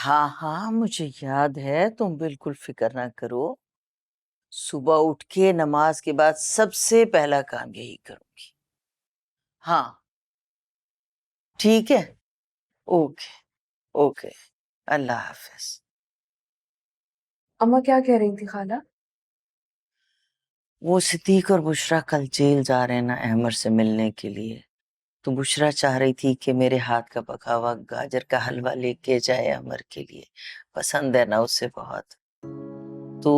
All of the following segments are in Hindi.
हाँ हाँ, मुझे याद है, तुम बिल्कुल फिक्र ना करो। सुबह उठ के नमाज के बाद सबसे पहला काम यही करूंगी। हाँ, ठीक है। ओके। ओके। अल्लाह हाफिज। अम्मा क्या कह रही थी खाला? वो सिद्दीक और बुशरा कल जेल जा रहे हैं ना अहमर से मिलने के लिए। तो बुशरा चाह रही थी कि मेरे हाथ का पका हुआ गाजर का हलवा लेके जाए अमर के लिए। पसंद है ना उसे बहुत। तो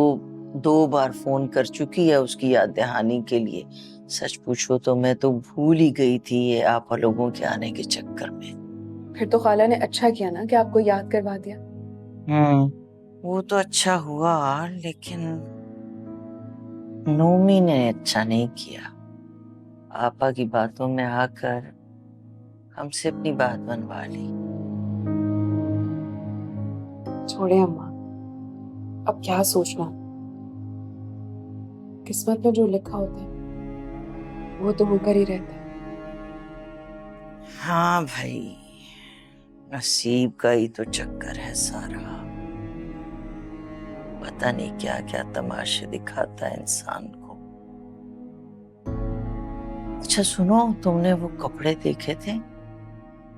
2 बार फोन कर चुकी है उसकी याद दहानी के लिए। सच पूछो तो मैं तो भूल ही गई थी ये आप लोगों के आने के चक्कर में। फिर तो खाला ने अच्छा किया ना कि आपको याद करवा दिया। वो तो अच्छा हुआ, लेकिन नोमी ने अच्छा नहीं किया। आपा की बातों में आकर हमसे अपनी बात बनवा ली। छोड़े अम्मा, अब क्या सोचना। किस्मत में जो लिखा होता है वो तो होकर ही रहता है। हाँ भाई, नसीब का ही तो चक्कर है सारा। पता नहीं क्या क्या तमाशे दिखाता है इंसान को। अच्छा सुनो, तुमने वो कपड़े देखे थे?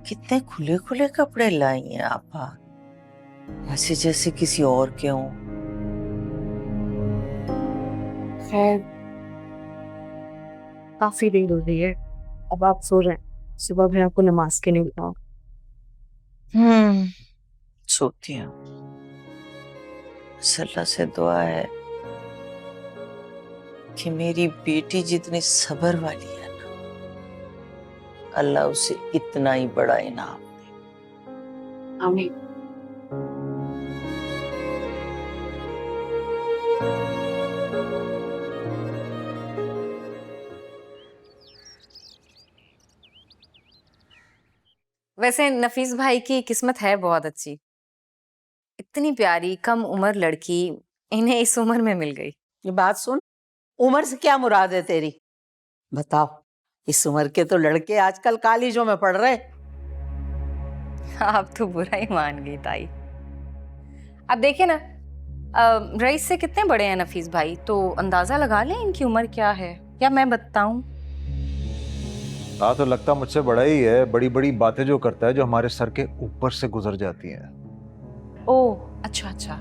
कितने खुले खुले कपड़े लाई हैं आपा, ऐसे जैसे किसी और के हों। खैर, काफी देर हो रही है, अब आप सो रहे हैं। सुबह भी आपको नमाज के लिए उठाओ। सोती हूँ। बस अल्लाह से दुआ है कि मेरी बेटी जितनी सब्र वाली है ना, अल्लाह उसे इतना ही बड़ा इनाम दे। आमीन। वैसे नफीस भाई की किस्मत है बहुत अच्छी। इतनी प्यारी कम उम्र लड़की इन्हें इस उम्र में मिल गई। ये बात सुन, उम्र से क्या मुराद है तेरी? बताओ, इस उम्र के तो लड़के आजकल कॉलेजों में पढ़ रहे। आप तो बुरा ही मान गई ताई। अब देखिए ना, रईस से कितने बड़े हैं नफीस भाई, तो अंदाजा लगा लें इनकी उम्र क्या है, या मैं बताऊं? हाँ, तो लगता मुझसे बड़ा ही है। बड़ी बड़ी बातें जो करता है, जो हमारे सर के ऊपर से गुजर जाती हैं। ओह अच्छा अच्छा,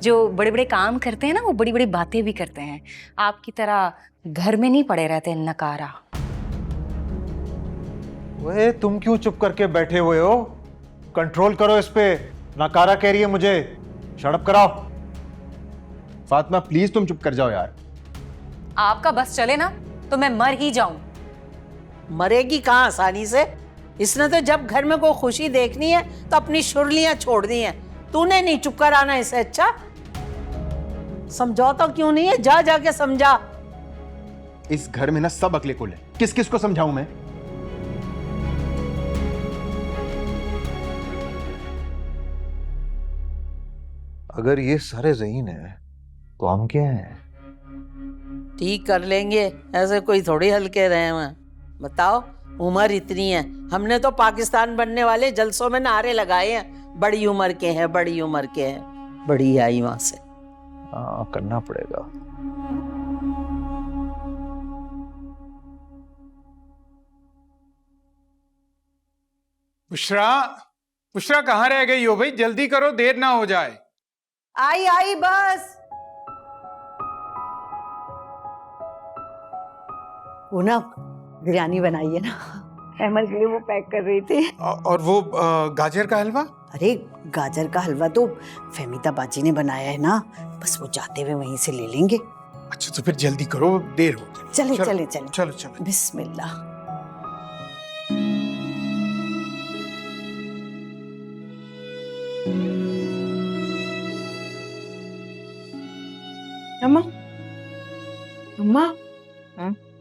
जो बड़े बड़े काम करते हैं ना, वो बड़ी बड़ी बातें भी करते हैं। आपकी तरह घर में नहीं पड़े रहते नकारा। वे तुम क्यों चुप करके बैठे हुए हो? कंट्रोल करो इस पे। नकारा कह रही है मुझे, शट कराओ। फातिमा प्लीज तुम चुप कर जाओ यार। आपका बस चले ना तो मैं मर ही जाऊं। मरेगी कहाँ आसानी से? इसने तो जब घर में कोई खुशी देखनी है तो अपनी शुरलियां छोड़ दी हैं। तूने नहीं चुप कराना इसे? अच्छा, समझौता क्यों नहीं है? जा जाके समझा। इस घर में ना सब अकले कुल है, किस किस को समझाऊं मैं? अगर ये सारे ज़हीन है तो हम क्या हैं? ठीक कर लेंगे, ऐसे कोई थोड़ी हल्के रहे हैं। बताओ, उम्र इतनी है, हमने तो पाकिस्तान बनने वाले जलसों में नारे लगाए हैं, बड़ी उम्र के हैं, बड़ी उम्र के हैं। बड़ी आई वहां से। हाँ, करना पड़ेगा। बुशरा, बुशरा कहाँ रह गई हो भाई? जल्दी करो, देर ना हो जाए। आई आई बस। वो ना बिरयानी बनाई है ना, अहमद के लिए, वो पैक कर रही थी। और वो गाजर का हलवा? अरे गाजर का हलवा तो फहमीदा बाजी ने बनाया है ना, बस वो जाते हुए वहीं से ले लेंगे। अच्छा तो फिर जल्दी करो, देर हो गई। चले चलो, चले चले चलो चलो। बिस्मिल्लाह। अम्मा, अम्मा,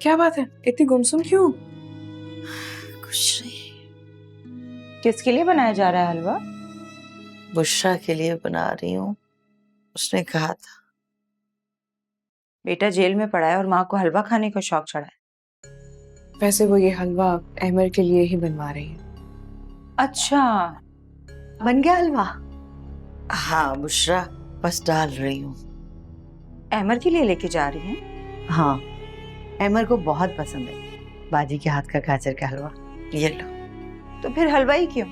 क्या बात है? इतनी गुमसुम क्यों? कुछ नहीं, किसके लिए बनाया जा रहा है हलवा? बुशरा के लिए बना रही हूँ। उसने कहा था। बेटा जेल में पड़ा है और माँ को हलवा खाने का शौक चढ़ा है। वैसे वो ये हलवा अहमर के लिए ही बनवा रही है। अच्छा, बन गया हलवा? हाँ बुशरा, बस डाल रही हूँ। अहमर के लिए लेके जा रही हैं? हाँ, अहमर को बहुत पसंद है बाजी के हाथ का गाजर का हलवा। ये लो। तो फिर हलवाई क्यों,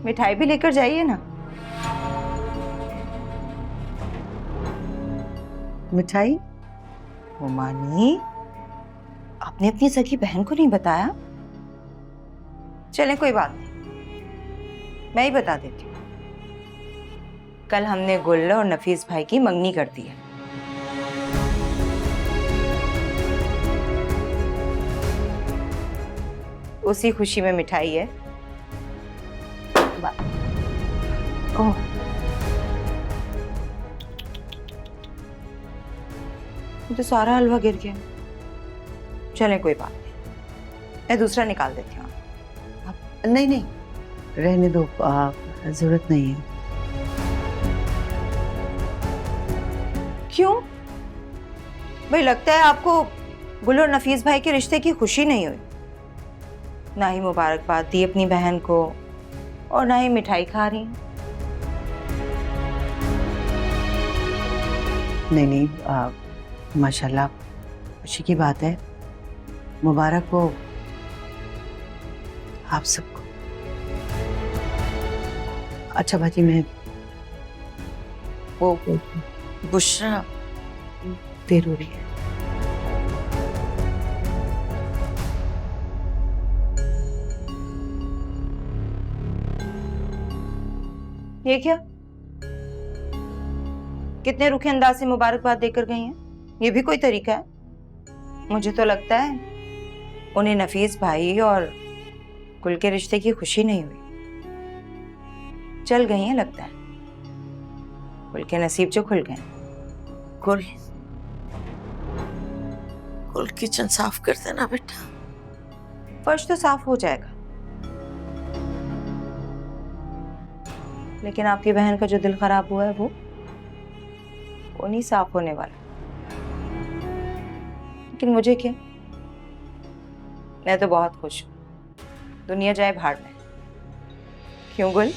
मिठाई भी लेकर जाइए ना। मिठाई? उमानी, आपने अपनी सगी बहन को नहीं बताया? चलें कोई बात नहीं, मैं ही बता देती हूँ। कल हमने गुल और नफीस भाई की मंगनी कर दी है। उसी खुशी में मिठाई है। ओह, तो सारा हलवा गिर गया। चलें कोई बात नहीं, मैं दूसरा निकाल देती हूँ। नहीं नहीं, रहने दो, जरूरत नहीं है। क्यों भाई, लगता है आपको गुल और नफीस भाई के रिश्ते की खुशी नहीं हुई। ना ही मुबारकबाद दी अपनी बहन को और ना ही मिठाई खा रही। नहीं नहीं, माशाल्लाह खुशी की बात है। मुबारक हो आप सबको। अच्छा बाजी, मैं वो बुशरा, देर हो रही है। ये क्या, कितने रुखे अंदाज से मुबारकबाद देकर गई हैं? ये भी कोई तरीका है? मुझे तो लगता है उन्हें नफीस भाई और गुल के रिश्ते की खुशी नहीं हुई। चल गई हैं लगता है, गुल के नसीब जो खुल गए। कुल कुल किचन साफ कर देना बेटा। फर्श तो साफ हो जाएगा, लेकिन आपकी बहन का जो दिल खराब हुआ है वो नहीं साफ होने वाला। लेकिन मुझे क्या, मैं तो बहुत खुश हूं। दुनिया जाए भाड़ में। क्यों गुल?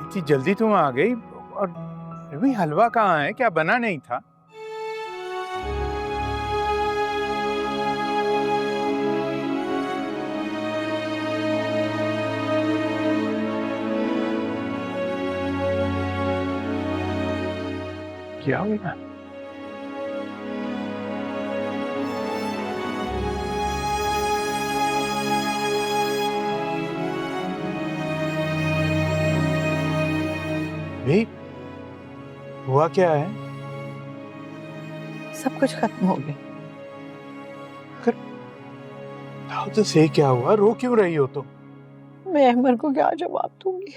इतनी जल्दी तुम आ गई, और अभी हलवा कहाँ है? क्या बना नहीं था? क्या हुआ? भाई हुआ क्या है? सब कुछ खत्म हो गया। बताओ तो सही, क्या हुआ? रो क्यों रही हो तुम? मैं अहमर को क्या जवाब दूंगी?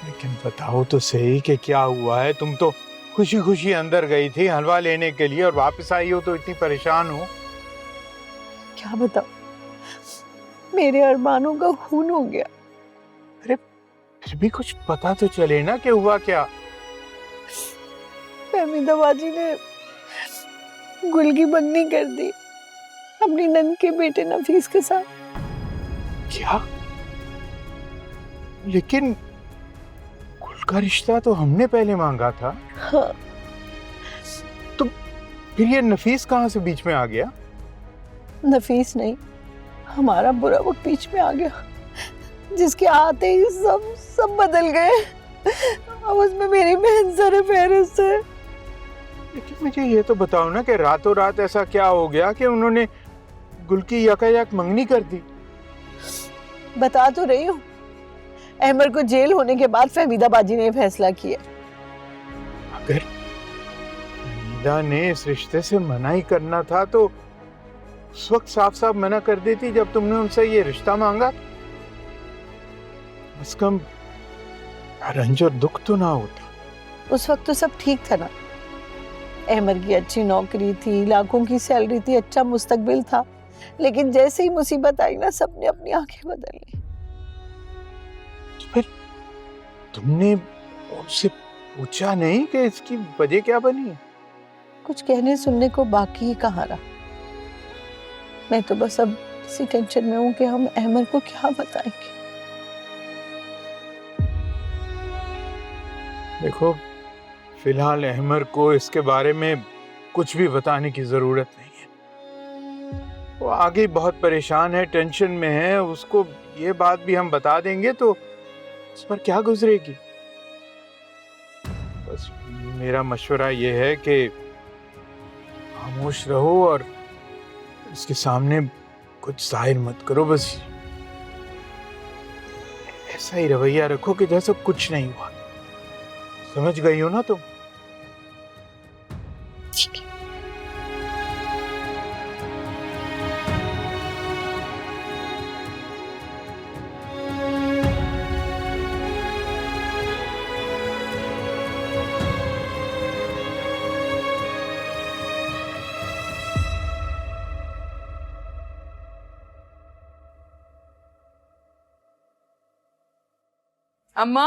लेकिन बताओ तो सही कि क्या हुआ है? तुम तो खुशी खुशी अंदर गई थी हलवा लेने के लिए और वापस आई हो तो इतनी परेशान हो। क्या बताओ, मेरे अरमानों का खून हो गया। फिर भी कुछ पता तो चले ना कि हुआ क्या? फहमीदा बाजी ने गुल की मंगनी कर दी अपनी नंद के बेटे नफीस के साथ। क्या? लेकिन गुल का रिश्ता तो हमने पहले मांगा था। हाँ। तो फिर ये नफीस कहाँ से बीच में आ गया? नफीस नहीं, हमारा बुरा वक्त बीच में आ गया, जिसके आते ही सब बदल गए। अब उसमें मेरी बहन सर फहरिस्त है। लेकिन मुझे ये तो बताओ ना कि रातों रात ऐसा क्या हो गया कि उन्होंने गुल की यकायक मंगनी कर दी? बता तो रही हूँ, अहमर को जेल होने के बाद फहमीदा बाजी ने फैसला किया। अगर फहमीदा ने इस रिश्ते से मना ही करना था तो उस वक्त साफ साफ मना कर देती जब तुमने उनसे ये रिश्ता मांगा। कम से कम रंज और दुख तो ना होता। उस वक्त तो सब ठीक था ना, अहमद की अच्छी नौकरी थी, लाखों की सैलरी थी, अच्छा मुस्तकबिल था। लेकिन जैसे ही मुसीबत आई ना, सबने अपनी आंखें बदल ली। फिर तुमने उनसे पूछा नहीं कि इसकी वजह क्या बनी? कुछ कहने सुनने को बाकी ही कहाँ रहा। मैं तो बस अब इसी टेंशन में हूँ कि हम अहमद को क्या बताएंगे। देखो, फिलहाल अहमद को इसके बारे में कुछ भी बताने की जरूरत नहीं है। वो आगे बहुत परेशान है, टेंशन में है। उसको ये बात भी हम बता देंगे तो उस पर क्या गुजरेगी। बस मेरा मशवरा ये है कि खामोश रहो और उसके सामने कुछ जाहिर मत करो। बस ऐसा ही रवैया रखो कि जैसे कुछ नहीं हुआ। समझ गई हो ना तुम? अम्मा,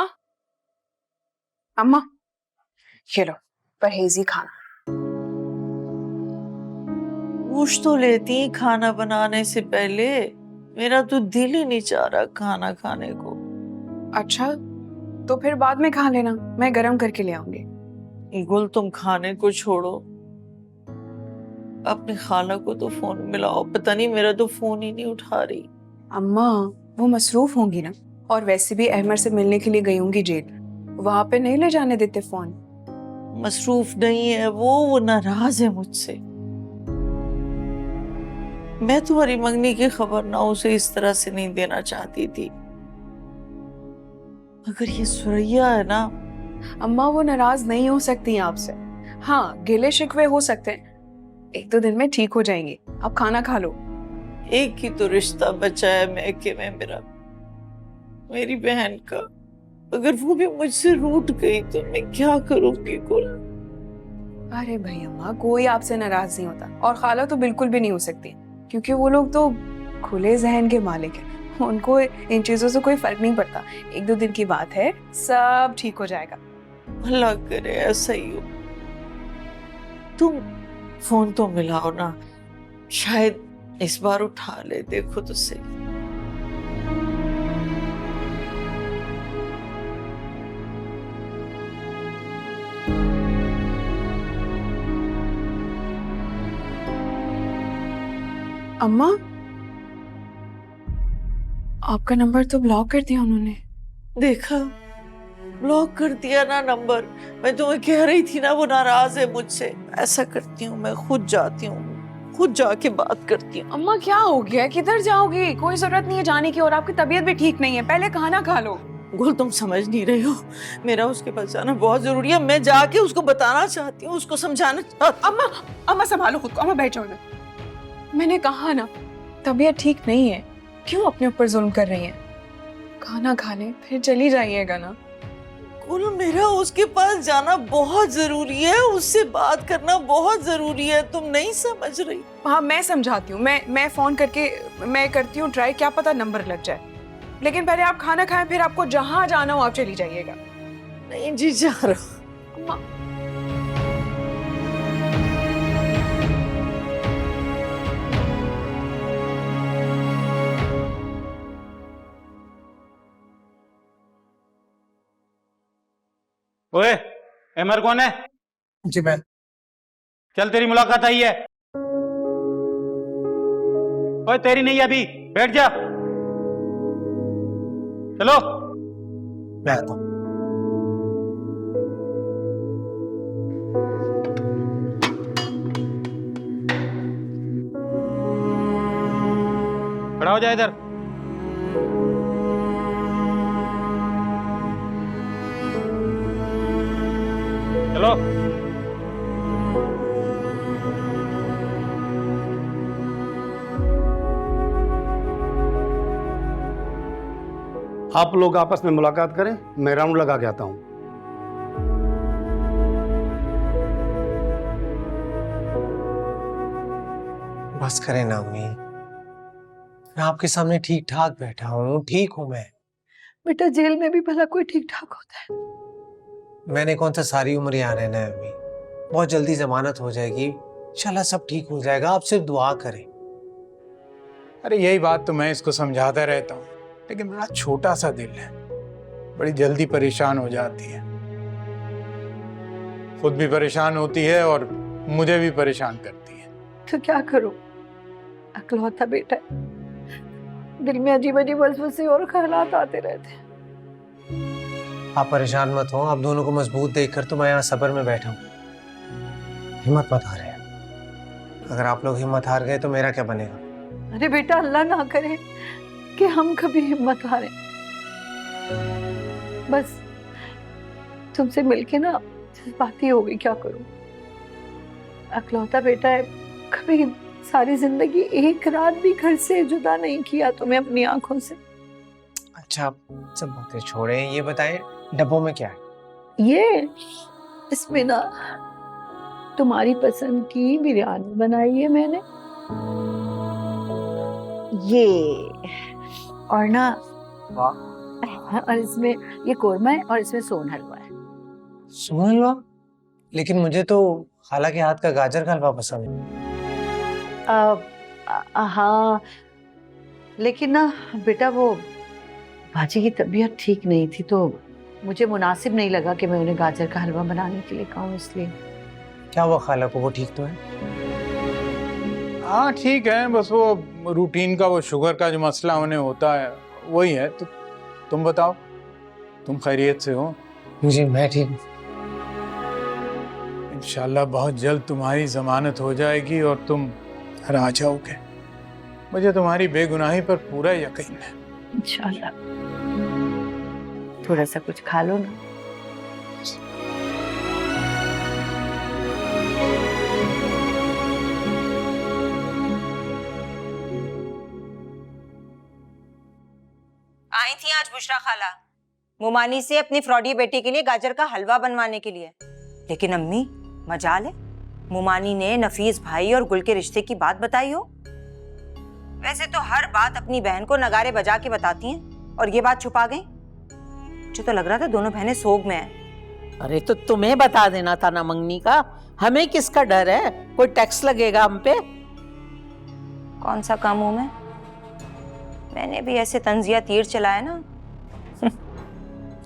अम्मा, ये लो परहेजी खाना। पूछ तो लेती खाना बनाने से पहले। मेरा तो दिल ही नहीं चाह रहा खाना खाने को। अच्छा, तो फिर बाद में खा लेना, मैं गरम करके ले आऊंगी। गुल, तुम खाने को छोड़ो, अपनी खाला को तो फोन मिलाओ। पता नहीं, मेरा तो फोन ही नहीं उठा रही। अम्मा, वो मसरूफ होंगी ना, और वैसे भी अहमद से मिलने के लिए गई होंगी जेल, वहां पे नहीं ले जाने देते फोन। मसरूफ नहीं है वो नाराज है मुझसे। मैं तुम्हारी मंगनी की खबर ना उसे इस तरह से नहीं देना चाहती थी, मगर ये सुरैया है ना। अम्मा, वो नाराज नहीं हो सकती आपसे। हाँ, गिले शिकवे हो सकते हैं, 1-2 दिन में ठीक हो जाएंगे। आप खाना खा लो। एक ही तो रिश्ता बचा है मैके में मेरा, मेरी बहन का। अगर वो भी मुझसे रूठ गई तो मैं क्या करूंगी गुल? अरे भाई अम्मा, कोई आपसे नाराज नहीं होता, और खाला तो बिल्कुल भी नहीं हो सकती, क्योंकि वो लोग तो खुले जहन के मालिक हैं। उनको इन चीजों से कोई फर्क नहीं पड़ता। 1-2 दिन की बात है, सब ठीक हो जाएगा। अल्लाह करे ऐसा ही हो। तुम फोन तो मिलाओ ना, शायद इस बार उठा ले। देखो तो सही। अम्मा, आपका नंबर तो ब्लॉक कर दिया उन्होंने। देखा, ब्लॉक कर दिया ना नंबर। मैं तुम्हें कह रही थी ना वो नाराज है मुझसे। ऐसा करती हूँ, मैं खुद जाती हूँ, खुद जाके बात करती हूँ। अम्मा, क्या हो गया? किधर जाओगी? कोई जरूरत नहीं है जाने की, और आपकी तबीयत भी ठीक नहीं है। पहले खाना खा लो। गुल, तुम समझ नहीं रही हो, मेरा उसके पास जाना बहुत जरूरी है। मैं जाके उसको बताना चाहती हूँ, उसको समझाना चाहती हूँ। अम्मा संभालो खुद को। अम्मा बैठ जाओ इधर। मैंने कहा ना, तबीयत ठीक नहीं है, क्यों अपने ऊपर जुल्म कर रही हैं? खाना खा लें, फिर चली जाइएगा ना। गुल, मेरा उसके पास जाना बहुत जरूरी है, उससे बात करना बहुत जरूरी है। तुम नहीं समझ रही। हाँ, मैं समझाती हूँ। मैं फोन करके मैं करती हूँ ट्राई, क्या पता नंबर लग जाए। लेकिन पहले आप खाना खाएं, फिर आपको जहाँ जाना हो आप चली जाइएगा। नहीं जी, जा रहा। अम्मा, ओए, एमर कौन है? जी मैं। चल, तेरी मुलाकात आई है। ओए, तेरी नहीं अभी, बैठ जा। चलो। मैं आता हूं। खड़ा हो जा इधर। चलो। आप लोग आपस में मुलाकात करें, मैं राउंड लगा के आता हूँ। बस करें ना अम्मी, मैं आपके सामने ठीक ठाक बैठा हूँ, ठीक हूँ मैं। बेटा जेल में भी भला कोई ठीक ठाक होता है? मैंने कौन सा सारी उम्र यहाँ रहना है अम्मी, बहुत जल्दी जमानत हो जाएगी, इंशाल्लाह सब ठीक हो जाएगा, आप सिर्फ दुआ करें। अरे यही बात तो मैं इसको समझाता रहता हूँ, लेकिन बड़ा छोटा सा दिल है, बड़ी जल्दी परेशान हो जाती है, खुद भी परेशान होती है और मुझे भी परेशान करती है। तो क्या करूं, अकलौता बेटा है, दिल में अजीब अजीब वसवसे और ख्यालात आते रहते हैं। आप परेशान मत हो, आप दोनों को मजबूत देखकर तो मैं यहाँ सब्र में बैठा हूँ। हिम्मत मत हारे, अगर आप लोग हिम्मत हार गए तो मेरा क्या बनेगा? अरे बेटा अल्लाह ना करे कि हम कभी हिम्मत हारे। बस तुमसे मिलके ना बात ही हो गई, क्या करूं। अकलौता बेटा है, कभी सारी जिंदगी एक रात भी घर से जुदा नहीं किया तुम्हें अपनी आंखों से। अच्छा सब बातें छोड़ें, ये बताएं डब्बों में क्या है? ये इसमें ना तुम्हारी पसंद की बिरयानी बनाई है मैंने, ये और ना और इसमें ये कोरमा है और इसमें सोन हलवा है। सोन हलवा? लेकिन मुझे तो खाला के हाथ का गाजर का हलवा पसंद है। हाँ लेकिन ना बेटा वो बाजी की तबीयत ठीक नहीं थी तो मुझे मुनासिब नहीं लगा कि मैं उन्हें गाजर का हलवा बनाने के लिए कहूँ, इसलिए। क्या हुआ खाला को, वो ठीक तो है? हाँ ठीक है, बस वो रूटीन का वो शुगर का जो मसला उन्हें होता है वही है। तो तुम बताओ, तुम खैरियत से हो? जी मैं ठीक हूँ। इंशाल्लाह बहुत जल्द तुम्हारी जमानत हो जाएगी और तुम घर आ जाओगे, मुझे तुम्हारी बेगुनाही पर पूरा यकीन है। इंशाल्लाह। थोड़ा सा कुछ खा लो ना। आई थी आज बुशरा खाला मुमानी से अपनी फ्रॉडी बेटी के लिए गाजर का हलवा बनवाने के लिए, लेकिन अम्मी मजाल है मुमानी ने नफीस भाई और गुल के रिश्ते की बात बताई हो। वैसे तो हर बात अपनी बहन को नगारे बजा के बताती हैं और ये बात छुपा गई। मुझे तो लग रहा था दोनों बहनें सोग में हैं। अरे तो तुम्हें बता देना था ना मंगनी का, हमें किसका डर है, कोई टैक्स लगेगा हम पे? कौन सा काम हूं मैं? मैंने भी ऐसे तंजिया तीर चलाया ना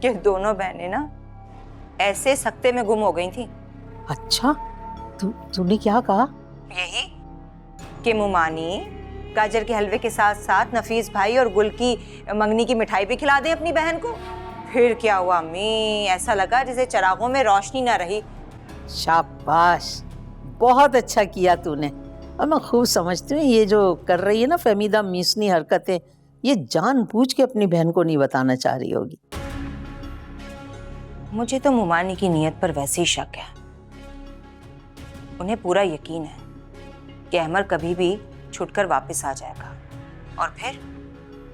कि दोनों बहनें ना ऐसे सख्ते में गुम हो गई थी। अच्छा तूने क्या कहा? यही कि मुमानी गाजर के हलवे के साथ साथ नफीस भाई और गुल की मंगनी की मिठाई भी खिला दे अपनी बहन को। फिर क्या हुआ अम्मी, ऐसा लगा जैसे चिरागों में रोशनी ना रही। शाबाश, बहुत अच्छा किया तूने। और मैं खूब समझती हूँ ये जो कर रही है ना फहमीदा मीसनी हरकतें, ये जानबूझ के अपनी बहन को नहीं बताना चाह रही होगी। मुझे तो मुमानी की नीयत पर वैसे ही शक है। उन्हें पूरा यकीन है कि अहमर कभी भी छुटकर वापस आ जाएगा और फिर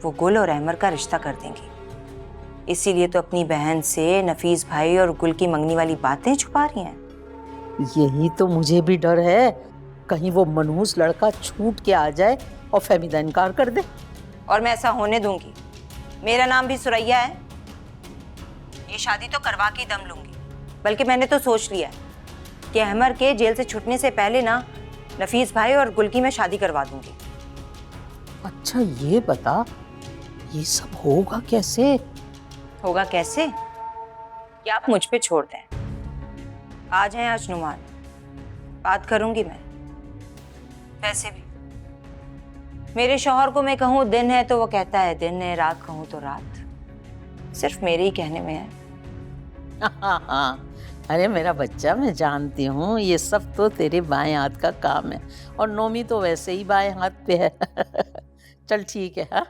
वो गुल और अहमर का रिश्ता कर देंगी। इसीलिए तो अपनी बहन से नफीस भाई और गुल की मंगनी वाली बातें छुपा रही हैं। यही तो मुझे भी डर है, कहीं वो मनहूस लड़का छूट के आ जाए और फहमीदा इनकार कर दे। और मैं ऐसा होने दूंगी। मेरा नाम भी सुरैया है, ये शादी तो करवा के दम लूंगी। बल्कि मैंने तो सोच लिया है कि अहमर के जेल से छूटने से पहले ना नफीस भाई और गुल की मैं शादी करवा दूंगी। अच्छा ये बता, ये सब होगा कैसे? होगा कैसे कि आप मुझ पे छोड़ दें। आज है आज नुमान, बात करूंगी मैं। वैसे भी मेरे शौहर को मैं कहूँ दिन है तो वो कहता है दिन है, रात कहूँ तो रात। सिर्फ मेरे ही कहने में है। अरे मेरा बच्चा, मैं जानती हूँ ये सब तो तेरे बाएं हाथ का काम है, और नोमी तो वैसे ही बाएं हाथ पे है। चल ठीक है। हाँ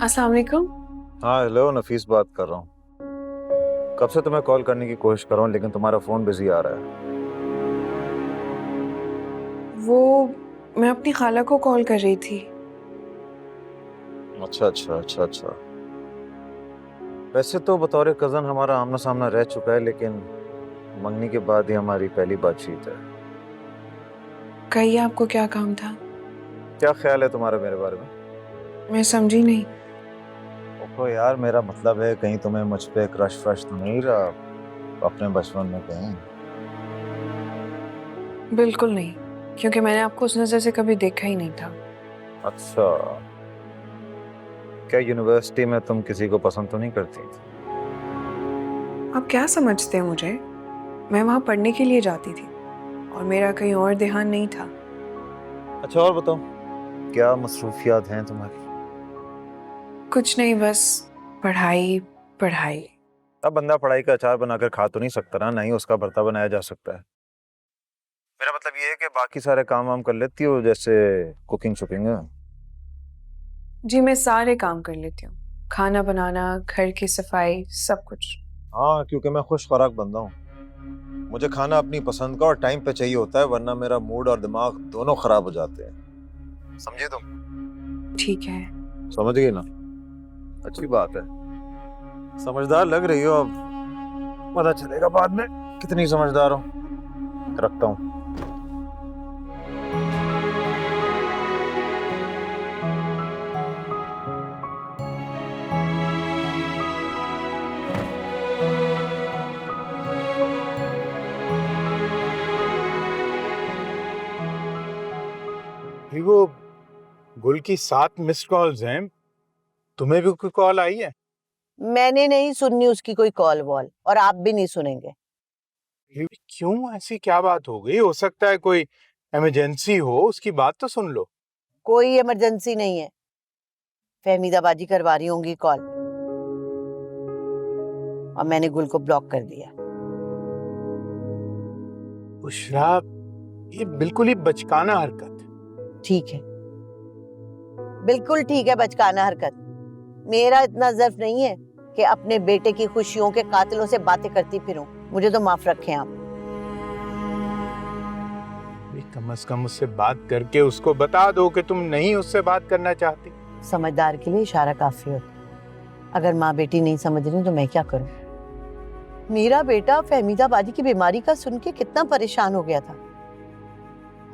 अस्सलाम वालेकुम। हाँ हेलो, नफीस बात कर रहा हूँ। कब से तुम्हें कॉल करने की कोशिश कर रहा हूँ लेकिन तुम्हारा फोन बिजी आ रहा है। वो मैं अपनी खाला को कॉल कर रही थी। अच्छा अच्छा अच्छा अच्छा। वैसे तो बतौर कजन हमारा आमना सामना रह चुका है, लेकिन मंगनी के बाद ही हमारी पहली बातचीत है। कहिए आपको क्या काम था? क्या ख्याल है तुम्हारा मेरे बारे में? मैं समझी नहीं। ओहो यार, मेरा मतलब है कहीं तुम्हें मुझ पे क्रश व्रश तो नहीं रहा अपने बचपन में कहीं? बिल्कुल नहीं, क्योंकि मैंने आपको उस नजर से कभी देखा ही नहीं था। अच्छा, क्या यूनिवर्सिटी में तुम किसी को पसंद तो नहीं करती? आप क्या समझते हैं मुझे? मैं वहाँ पढ़ने के लिए जाती थी और मेरा कहीं और ध्यान नहीं था। अच्छा और बताओ, क्या मसरूफियात हैं तुम्हारी? कुछ नहीं, बस पढ़ाई पढ़ाई। अब बंदा पढ़ाई का अचार बनाकर खा तो नहीं सकता ना, नहीं उसका भरता बनाया जा सकता है। मेरा मतलब ये है कि बाकी सारे काम वाम कर लेती हो, जैसे कुकिंग शुकिंग? जी मैं सारे काम कर लेती हूँ, खाना बनाना, घर की सफाई, सब कुछ। हाँ, क्योंकि मैं खुश खुराक बंदा हूँ। मुझे खाना अपनी पसंद का और टाइम पे चाहिए होता है, वरना मेरा मूड और दिमाग दोनों खराब हो जाते हैं। समझे तुम? ठीक है। समझ गई ना? अच्छी बात है, समझदार लग रही हो। अब पता चलेगा बाद में कितनी समझदार हो। रखता हूँ। वो गुल की 7 मिस्ड कॉल्स हैं, तुम्हें भी कोई कॉल आई है? मैंने नहीं सुननी उसकी कोई कॉल वॉल, और आप भी नहीं सुनेंगे। क्यों, ऐसी क्या बात हो गई? हो सकता है कोई इमरजेंसी हो, उसकी बात तो सुन लो। कोई इमरजेंसी नहीं है, फहमीदाबाजी करवा रही होंगी कॉल, और मैंने गुल को ब्लॉक कर दिया। बुशरा, ये बिल्कुल ही बचकाना हरकत। ठीक है, बिल्कुल ठीक है, बचकाना हरकत। मेरा इतना ज़र्फ नहीं है कि अपने बेटे की खुशियों के कातिलों से बातें करती फिरूं। मुझे तो माफ रखें आप। कम से कम उससे बात करके उसको बता दो कि तुम नहीं उससे बात करना चाहती। समझदार के लिए इशारा काफी होता। अगर माँ बेटी नहीं समझ रही तो मैं क्या करूं? मेरा बेटा फहमीदाबादी की बीमारी का सुन के कितना परेशान हो गया था,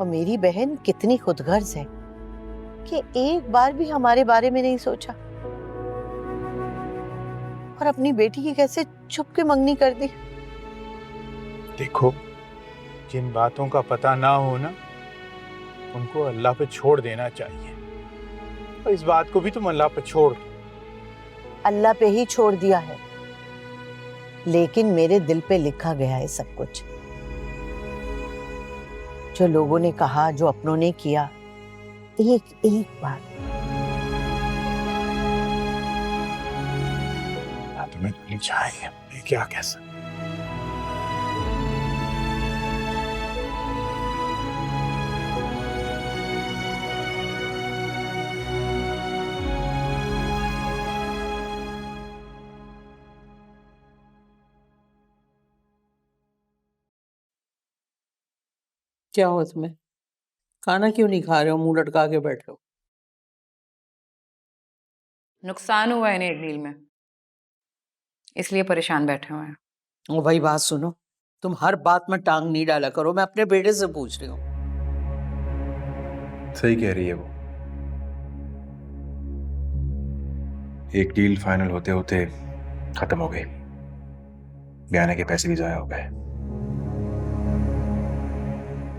और मेरी बहन कितनी खुदगर्ज है कि एक बार भी हमारे बारे में नहीं सोचा, और अपनी बेटी की कैसे छुप के मंगनी कर दी। देखो, जिन बातों का पता ना हो ना, उनको अल्लाह पे छोड़ देना चाहिए, और इस बात को भी तुम अल्लाह पे छोड़ दो। अल्लाह पे ही छोड़ दिया है, लेकिन मेरे दिल पे लिखा गया है सब कुछ। जो लोगों ने कहा, जो अपनों ने किया, एक एक बार। तुम्हें गोली चाहिए, मैं क्या कह सकता। क्या हो तुम्हें? खाना क्यों नहीं खा रहे हो? मुंह लटका के बैठ रहे हो। नुकसान हुआ है इन्हें एक डील में, इसलिए परेशान बैठे हुए हैं। ओ भाई, बात सुनो, तुम हर बात में टांग नहीं डाला करो। मैं अपने बेटे से पूछ रही हूँ। सही कह रही है वो। एक डील फाइनल होते होते खत्म हो गई, बयाने के पैसे भी जाया हो गए।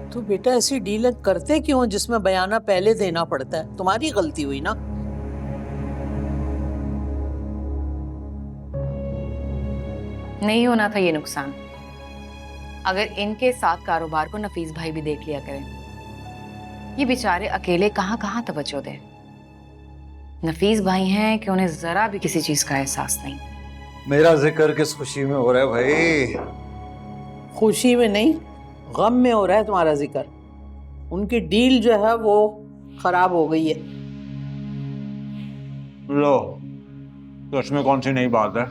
तो बेटा, ऐसी डील करते क्यों जिसमें बयाना पहले देना पड़ता है? तुम्हारी गलती हुई ना। नहीं होना था ये नुकसान, अगर इनके साथ कारोबार को नफीस भाई भी देख लिया करें। ये बेचारे अकेले कहाँ कहाँ तवज्जो दें। नफीस भाई हैं कि उन्हें जरा भी किसी चीज का एहसास नहीं। मेरा जिक्र किस खुशी में हो रहा है भाई? खुशी में नहीं, गम में हो रहा है तुम्हारा जिक्र। उनकी डील जो है वो खराब हो गई है। लो, तो इसमें कौन सी नई बात है?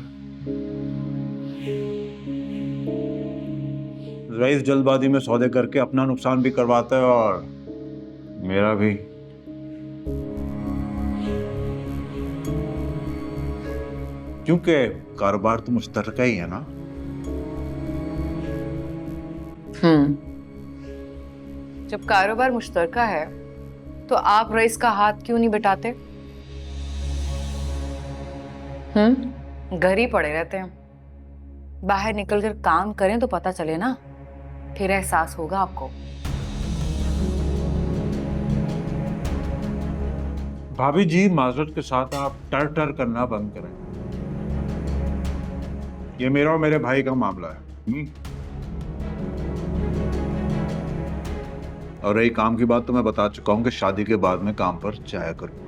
रईस जल्दबाजी में सौदे करके अपना नुकसान भी करवाता है और मेरा भी। क्योंकि कारोबार तो मुश्तरका ही है ना। जब कारोबार मुश्तरका है तो आप रईस का हाथ क्यों नहीं बटाते? घर ही पड़े रहते हैं। बाहर निकलकर काम करें तो पता चले ना, फिर एहसास होगा आपको। भाभी जी, माजरत के साथ आप टर टर करना बंद करें। ये मेरा और मेरे भाई का मामला है। और रही काम की बात, तो मैं बता चुका हूं कि शादी के बाद में काम पर जाया करूंगा।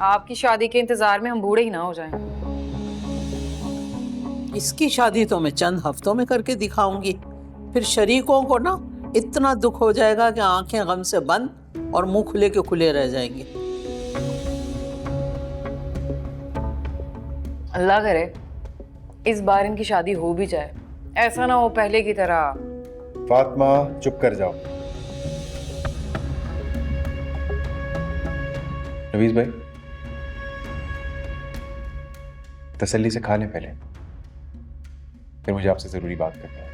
आपकी शादी के इंतजार में हम बूढ़े ही ना हो जाएं। इसकी शादी तो मैं चंद हफ्तों में करके दिखाऊंगी, फिर शरीकों को ना इतना दुख हो जाएगा कि आंखें गम से बंद और मुंह खुले के खुले रह जाएंगे। अल्लाह करे इस बार इनकी शादी हो भी जाए, ऐसा ना हो पहले की तरह। फातिमा, चुप कर जाओ। नवीस भाई, तसल्ली से खा लें पहले, फिर मुझे आपसे जरूरी बात करनी है।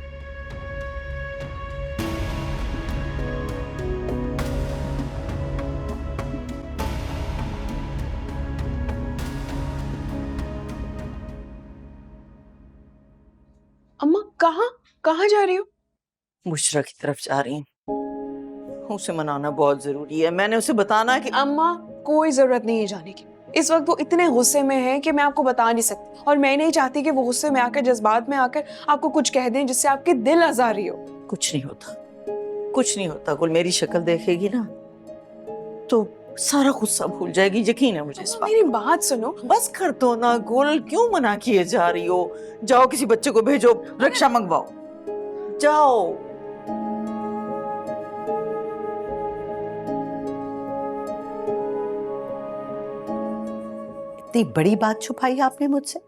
अम्मा कहाँ कहाँ जा रही हो? बुशरा की तरफ जा रही हूँ। उसे मनाना बहुत जरूरी है। मैंने उसे बताना कि अम्मा कोई जरूरत नहीं है जाने की। इस वक्त वो इतने गुस्से में है कि मैं आपको बता नहीं सकती, और मैं नहीं चाहती कि वो गुस्से में आकर, जज्बात में आकर आपको कुछ कह दें जिससे आपके दिल आजारी हो। कुछ नहीं होता, कुछ नहीं होता। गुल मेरी शक्ल देखेगी ना तो सारा गुस्सा भूल जाएगी, यकीन है मुझे इस बात। मेरी बात सुनो। बस कर दो ना गुल, क्यों मना किए जा रही हो? जाओ किसी बच्चे को भेजो, रिक्शा मंगवाओ, जाओ। इतनी बड़ी बात छुपाई आपने मुझसे?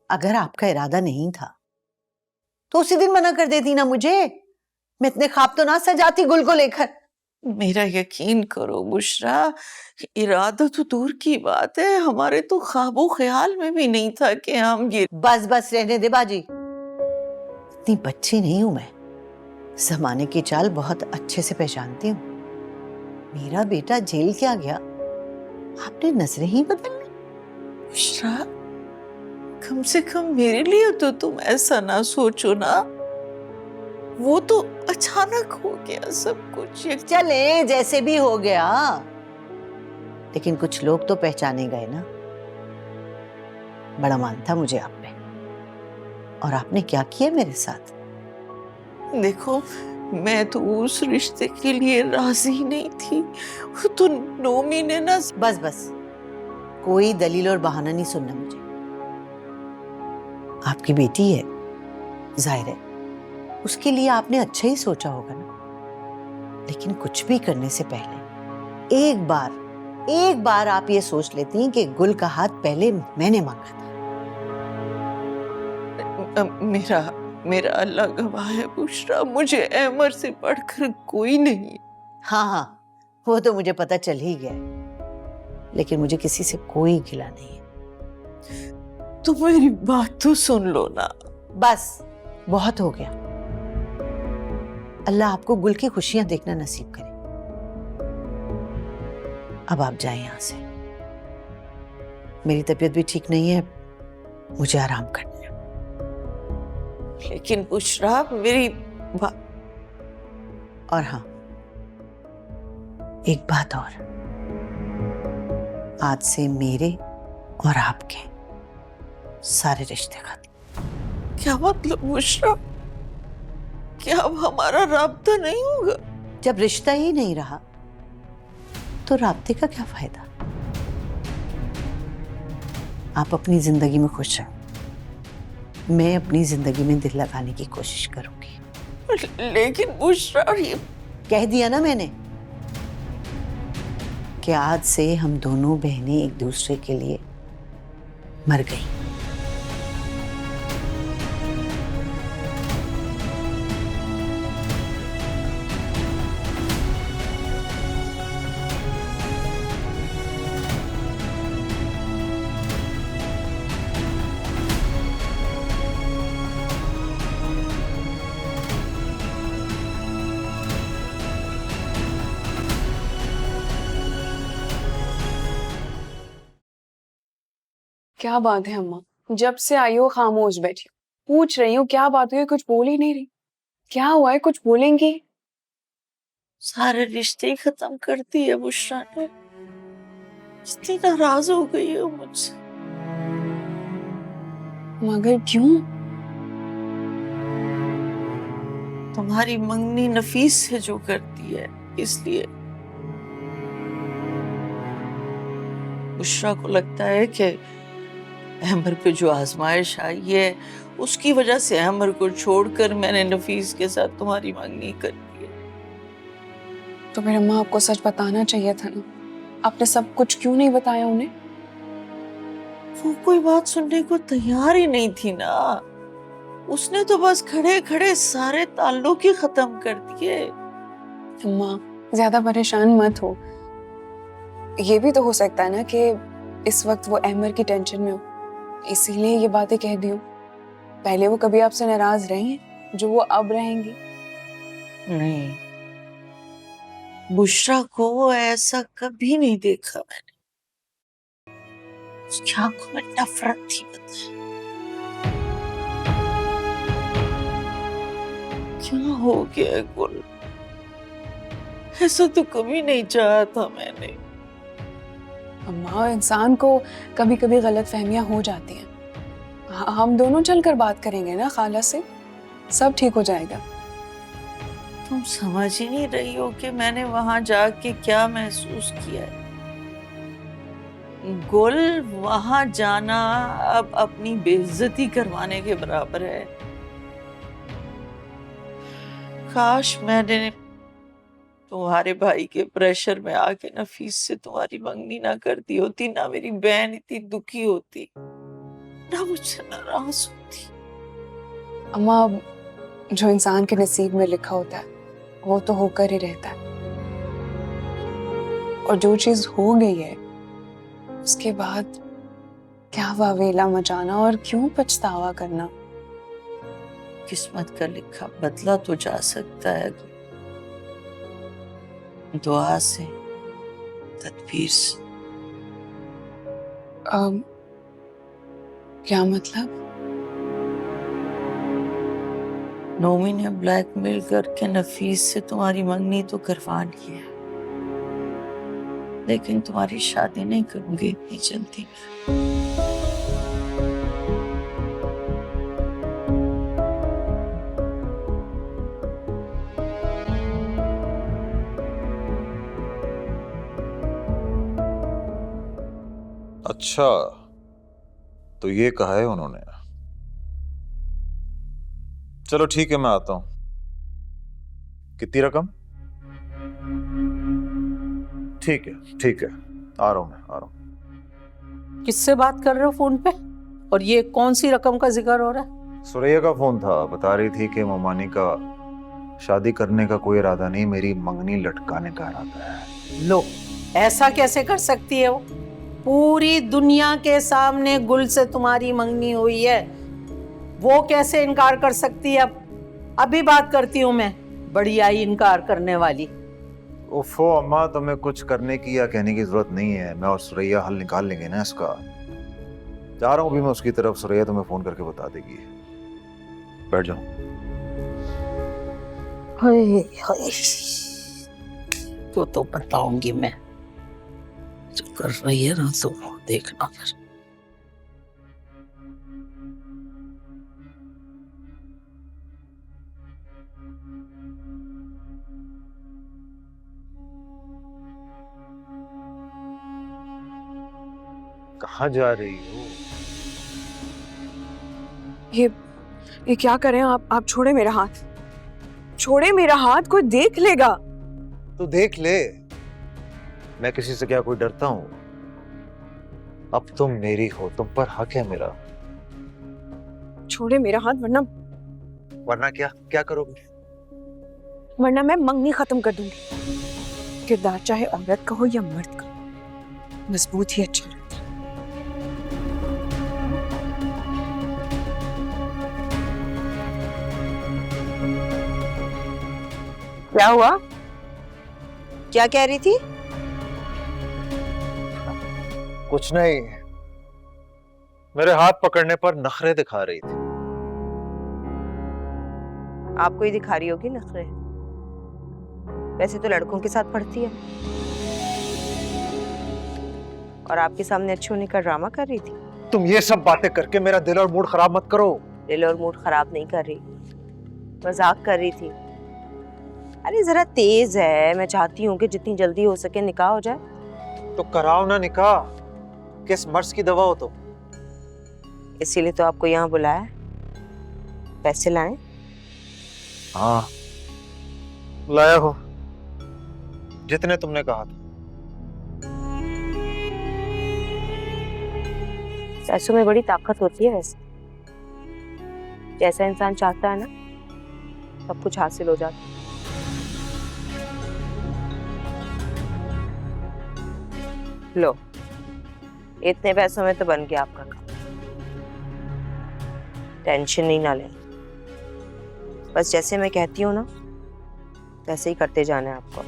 अगर आपका इरादा नहीं था तो उसी दिन मना कर देती ना मुझे। मैं इतने ख्वाब तो ना सजाती गुल को लेकर। मेरा यकीन करो बुशरा, इरादा तो दूर की बात है, हमारे तो ख्वाबो ख्याल में भी नहीं था कि हम ये। बस बस रहने दे बाजी, इतनी बच्ची नहीं हूं मैं। जमाने की चाल बहुत अच्छे से पहचानती हूँ। मेरा बेटा जेल क्या गया, आपने नजरें ही बदल ली। बुशरा, कम से कम मेरे लिए तो तुम ऐसा ना सोचो ना। वो तो अचानक हो गया सब कुछ। चले जैसे भी हो गया, लेकिन कुछ लोग तो पहचाने गए ना। बड़ा मान था मुझे आप पे, और आपने क्या किया मेरे साथ। देखो, मैं तो उस रिश्ते के लिए राजी नहीं थी। वो तो नोमी ने ना। बस बस, कोई दलील और बहाना नहीं सुनना मुझे। आपकी बेटी है, जाहिर है उसके लिए आपने अच्छा ही सोचा होगा ना। लेकिन कुछ भी करने से पहले एक बार आप ये सोच लेती हैं कि गुल का हाथ पहले मैंने मांगा था। मेरा अल्लाह गवाह है बुशरा, मुझे अहमर से बढ़कर कोई नहीं। हाँ, वो तो मुझे पता चल ही गया है, लेकिन मुझे किसी से कोई गिला नहीं है। तो मेरी बात तो सुन लो ना। बस बहुत हो गया। अल्लाह आपको गुल की खुशियां देखना नसीब करे। अब आप जाएं यहां से। मेरी तबीयत भी ठीक नहीं है, मुझे आराम करना है। लेकिन बुशरा, मेरी और हाँ, एक बात और, आज से मेरे और आपके सारे रिश्ते खत्म। क्या मतलब बुशरा? क्या अब हमारा राब्ता नहीं होगा? जब रिश्ता ही नहीं रहा तो राब्ते का क्या फायदा। आप अपनी जिंदगी में खुश रहें, मैं अपनी जिंदगी में दिल लगाने की कोशिश करूंगी। लेकिन बुशरा, ये कह दिया ना मैंने। कि आज से हम दोनों बहनें एक दूसरे के लिए मर गई। क्या बात है अम्मा, जब से आई हो खामोश बैठी हो। पूछ रही हूँ क्या बात हुई, कुछ बोल ही नहीं रही। क्या हुआ है, कुछ बोलेंगी? सारे रिश्ते ही खत्म कर दिए बुशरा ने। इतनी नाराज हो गई है मुझसे। मगर क्यों? तुम्हारी मंगनी नफीस से जो करती है इसलिए। बुशरा को लगता है कि अहमर पे जो आजमाइश आई है उसकी वजह से अहमर को छोड़कर मैंने नफीस के साथ तुम्हारी मंगनी कर दी है। तो फिर अम्मा आपको सच बताना चाहिए था ना, आपने सब कुछ क्यों नहीं बताया उन्हें? वो कोई बात सुनने को तैयार ही नहीं थी ना। उसने तो बस खड़े खड़े सारे ताल्लुक ही खत्म कर दिए। अम्मा ज्यादा परेशान मत हो। ये भी तो हो सकता है ना कि इस वक्त वो अहमर की टेंशन में हो, इसीलिए ये बातें कह दी हो। पहले वो कभी आपसे नाराज रही हैं जो वो अब रहेंगी? नहीं, बुशरा को ऐसा कभी नहीं देखा मैंने। उसकी आंखों में नफरत थी। क्या हो गया गुल? ऐसा तो कभी नहीं चाहा था मैंने। अम्मा इंसान को कभी कभी गलत फहमियां हो जाती हैं। हम दोनों चलकर बात करेंगे ना खाला से, सब ठीक हो जाएगा। तुम समझ ही नहीं रही हो कि मैंने वहां जाके क्या महसूस किया है। गुल, वहां जाना अब अपनी बेइज्जती करवाने के बराबर है। काश मैंने तुम्हारे भाई के प्रेशर में आके नफीस से तुम्हारी मंगनी ना कर दी होती, ना मेरी बहन इतनी दुखी होती, ना मुझसे नाराज होती। अम्मा जो इंसान के नसीब में लिखा होता है वो तो होकर ही रहता है, और जो चीज हो गई है उसके बाद क्या वावेला मचाना और क्यों पछतावा करना। किस्मत का लिखा बदला तो जा सकता है, दुआ से, तदबीर से। क्या मतलब? नोमी ने ब्लैकमेल करके नफीस से तुम्हारी मंगनी तो करवा ली है, लेकिन तुम्हारी शादी नहीं करूंगी इतनी जल्दी। अच्छा, तो ये कहा है उन्होंने। चलो ठीक है, मैं आता हूं। कितनी रकम? ठीक है ठीक है, आ रहा हूं, मैं आ रहा हूं। किससे बात कर रहे हो फोन पे? और ये कौन सी रकम का जिक्र हो रहा है? सुरैया का फोन था, बता रही थी कि ममानी का शादी करने का कोई इरादा नहीं, मेरी मंगनी लटकाने का इरादा है। लो, ऐसा कैसे कर सकती है वो? पूरी दुनिया के सामने गुल से तुम्हारी मंगनी हुई है, वो कैसे इनकार कर सकती है? अभी बात करती हूँ मैं, बड़ी आई इनकार करने वाली। ओफो अम्मा, तुम्हें कुछ करने की या कहने की जरूरत नहीं है। मैं और सुरैया हल निकाल लेंगे ना इसका। जा रहा हूँ भी मैं उसकी तरफ। सुरैया तुम्हें फोन करके बता देगी। बैठ जाओ। तो बताऊंगी मैं, जो कर रही है ना तो देखना फिर। कहाँ जा रही हो? ये क्या करें आप छोड़े मेरा हाथ, छोड़े मेरा हाथ, कोई देख लेगा। तो देख ले, मैं किसी से क्या कोई डरता हूँ? अब तुम मेरी हो, तुम पर हक है मेरा। छोड़े मेरा हाथ, वरना वरना क्या क्या करोगे? वरना मैं मंगनी खत्म कर दूंगी। किरदार चाहे औरत का हो या मर्द का, मजबूत ही अच्छा लगता है। क्या हुआ? क्या कह रही थी? कुछ नहीं, मेरे हाथ पकड़ने पर नखरे दिखा रही थी। आपको ही दिखा रही होगी नखरे। वैसे तो लड़कों के साथ पढ़ती है, और आपके सामने अच्छे होने का ड्रामा कर रही थी। तुम ये सब बातें करके मेरा दिल और मूड खराब मत करो। दिल और मूड खराब नहीं कर रही, मजाक कर रही थी। अरे जरा तेज है, मैं चाहती हूँ कि जितनी जल्दी हो सके निकाह हो जाए। तो कराओ ना निकाह, किस मर्ज की दवा हो तुम? इसीलिए तो आपको यहाँ बुलाया है। पैसे लाएं? हाँ लाया हो, जितने तुमने कहा था। पैसों में बड़ी ताकत होती है वैसे। जैसा इंसान चाहता है ना, सब कुछ हासिल हो जाता है। लो, इतने पैसों में तो बन गया आपका काम। टेंशन नहीं ना लें, बस जैसे मैं कहती हूँ ना वैसे ही करते जाना है आपको।